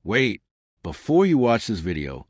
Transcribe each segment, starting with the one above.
Wait, before you watch this video,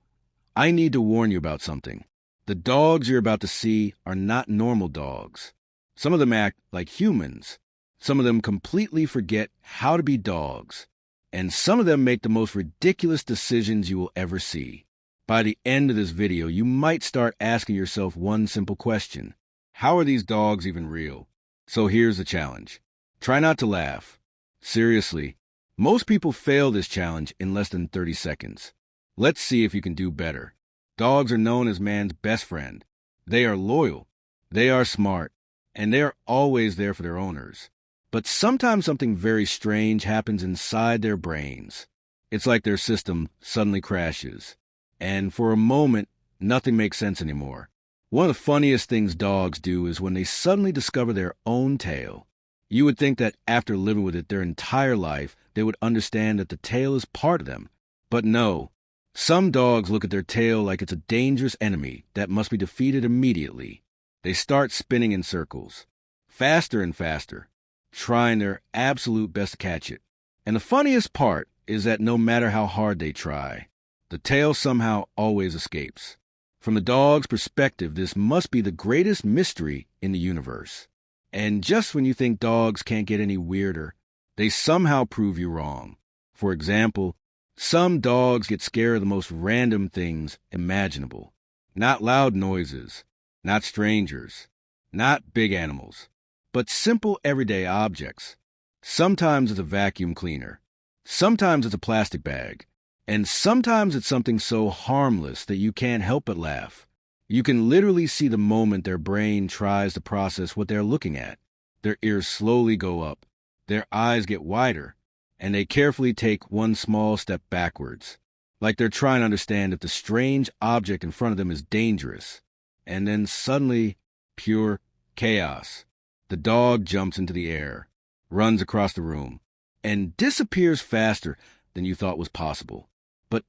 I need to warn you about something. The dogs you're about to see are not normal dogs. Some of them act like humans. Some of them completely forget how to be dogs. And some of them make the most ridiculous decisions you will ever see. By the end of this video, you might start asking yourself one simple question. How are these dogs even real? So here's the challenge. Try not to laugh. Seriously, most people fail this challenge in less than 30 seconds. Let's see if you can do better. Dogs are known as man's best friend. They are loyal, they are smart, and they are always there for their owners. But sometimes something very strange happens inside their brains. It's like their system suddenly crashes. And for a moment, nothing makes sense anymore. One of the funniest things dogs do is when they suddenly discover their own tail. You would think that after living with it their entire life, they would understand that the tail is part of them. But no. Some dogs look at their tail like it's a dangerous enemy that must be defeated immediately. They start spinning in circles, faster and faster, trying their absolute best to catch it. And the funniest part is that no matter how hard they try, the tail somehow always escapes. From the dog's perspective, this must be the greatest mystery in the universe. And just when you think dogs can't get any weirder, they somehow prove you wrong. For example, some dogs get scared of the most random things imaginable. Not loud noises, not strangers, not big animals, but simple everyday objects. Sometimes it's a vacuum cleaner, sometimes it's a plastic bag, and sometimes it's something so harmless that you can't help but laugh. You can literally see the moment their brain tries to process what they're looking at. Their ears slowly go up, their eyes get wider, and they carefully take one small step backwards, like they're trying to understand if the strange object in front of them is dangerous. And then suddenly, pure chaos. The dog jumps into the air, runs across the room, and disappears faster than you thought was possible. But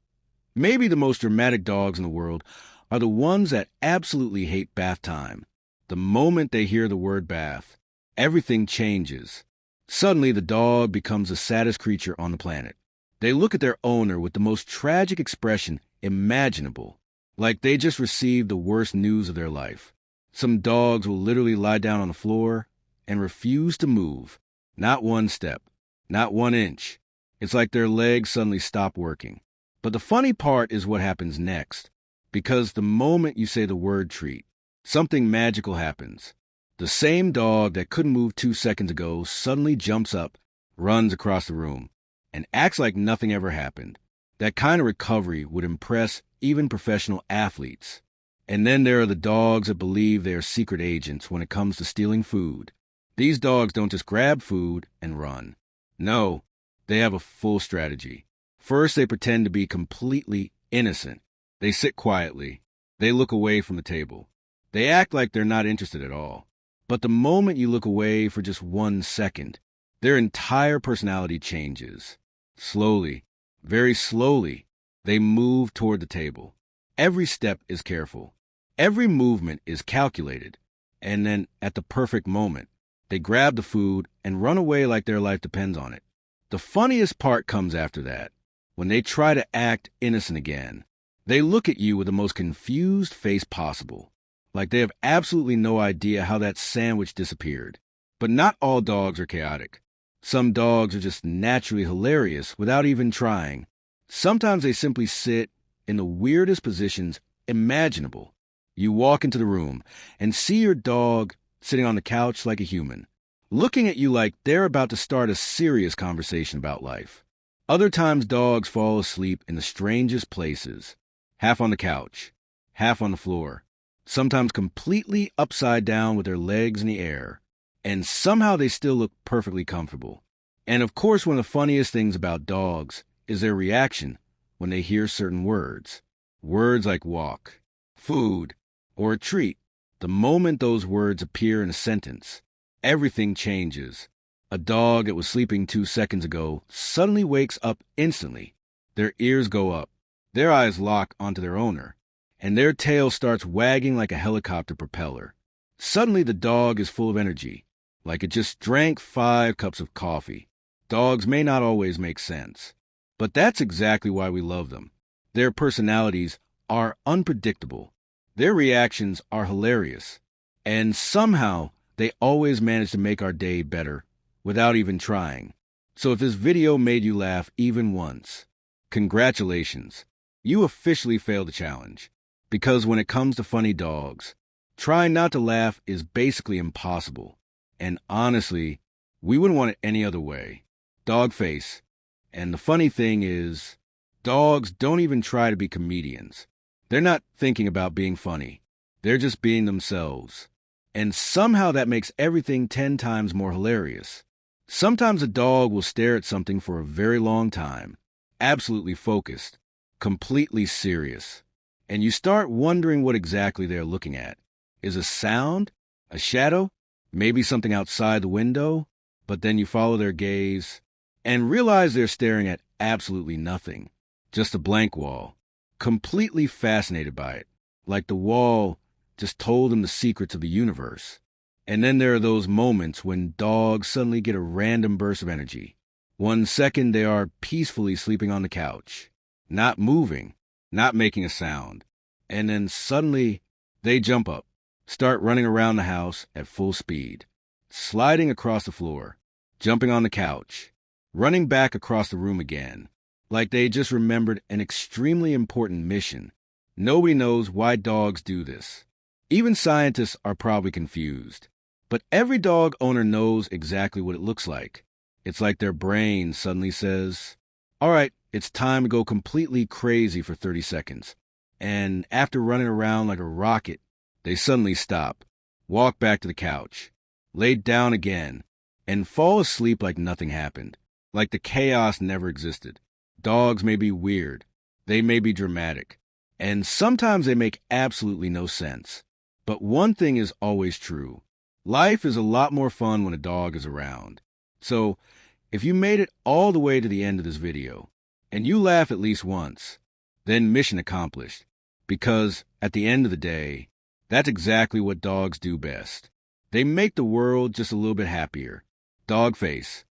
maybe the most dramatic dogs in the world are the ones that absolutely hate bath time. The moment they hear the word bath, everything changes. Suddenly, the dog becomes the saddest creature on the planet. They look at their owner with the most tragic expression imaginable, like they just received the worst news of their life. Some dogs will literally lie down on the floor and refuse to move. Not one step, not 1 inch. It's like their legs suddenly stop working. But the funny part is what happens next. Because the moment you say the word treat, something magical happens. The same dog that couldn't move 2 seconds ago suddenly jumps up, runs across the room, and acts like nothing ever happened. That kind of recovery would impress even professional athletes. And then there are the dogs that believe they are secret agents when it comes to stealing food. These dogs don't just grab food and run. No, they have a full strategy. First, they pretend to be completely innocent. They sit quietly. They look away from the table. They act like they're not interested at all. But the moment you look away for just 1 second, their entire personality changes. Slowly, very slowly, they move toward the table. Every step is careful. Every movement is calculated. And then, at the perfect moment, they grab the food and run away like their life depends on it. The funniest part comes after that, when they try to act innocent again. They look at you with the most confused face possible, like they have absolutely no idea how that sandwich disappeared. But not all dogs are chaotic. Some dogs are just naturally hilarious without even trying. Sometimes they simply sit in the weirdest positions imaginable. You walk into the room and see your dog sitting on the couch like a human, looking at you like they're about to start a serious conversation about life. Other times dogs fall asleep in the strangest places, half on the couch, half on the floor, sometimes completely upside down with their legs in the air, and somehow they still look perfectly comfortable. And of course, one of the funniest things about dogs is their reaction when they hear certain words. Words like walk, food, or a treat. The moment those words appear in a sentence, everything changes. A dog that was sleeping 2 seconds ago suddenly wakes up instantly. Their ears go up, their eyes lock onto their owner, and their tail starts wagging like a helicopter propeller. Suddenly the dog is full of energy, like it just drank 5 cups of coffee. Dogs may not always make sense, But that's exactly why we love them. Their personalities are unpredictable. Their reactions are hilarious. And somehow, they always manage to make our day better without even trying. So if this video made you laugh even once, congratulations. You officially failed the challenge. Because when it comes to funny dogs, trying not to laugh is basically impossible. And honestly, we wouldn't want it any other way. Dog face. And the funny thing is, dogs don't even try to be comedians. They're not thinking about being funny. They're just being themselves. And somehow that makes everything 10 times more hilarious. Sometimes a dog will stare at something for a very long time, absolutely focused, completely serious. And you start wondering what exactly they're looking at. Is a sound? A shadow? Maybe something outside the window? But then you follow their gaze and realize they're staring at absolutely nothing. Just a blank wall. Completely fascinated by it. Like the wall just told them the secrets of the universe. And then there are those moments when dogs suddenly get a random burst of energy. 1 second they are peacefully sleeping on the couch, not moving, not making a sound. And then suddenly they jump up, start running around the house at full speed, sliding across the floor, jumping on the couch, running back across the room again, like they just remembered an extremely important mission. Nobody knows why dogs do this. Even scientists are probably confused. But every dog owner knows exactly what it looks like. It's like their brain suddenly says, all right, it's time to go completely crazy for 30 seconds. And after running around like a rocket, they suddenly stop, walk back to the couch, lay down again, and fall asleep like nothing happened, like the chaos never existed. Dogs may be weird, they may be dramatic, and sometimes they make absolutely no sense. But one thing is always true. Life is a lot more fun when a dog is around. So, if you made it all the way to the end of this video, and you laugh at least once, then mission accomplished. Because, at the end of the day, that's exactly what dogs do best. They make the world just a little bit happier. Dog face.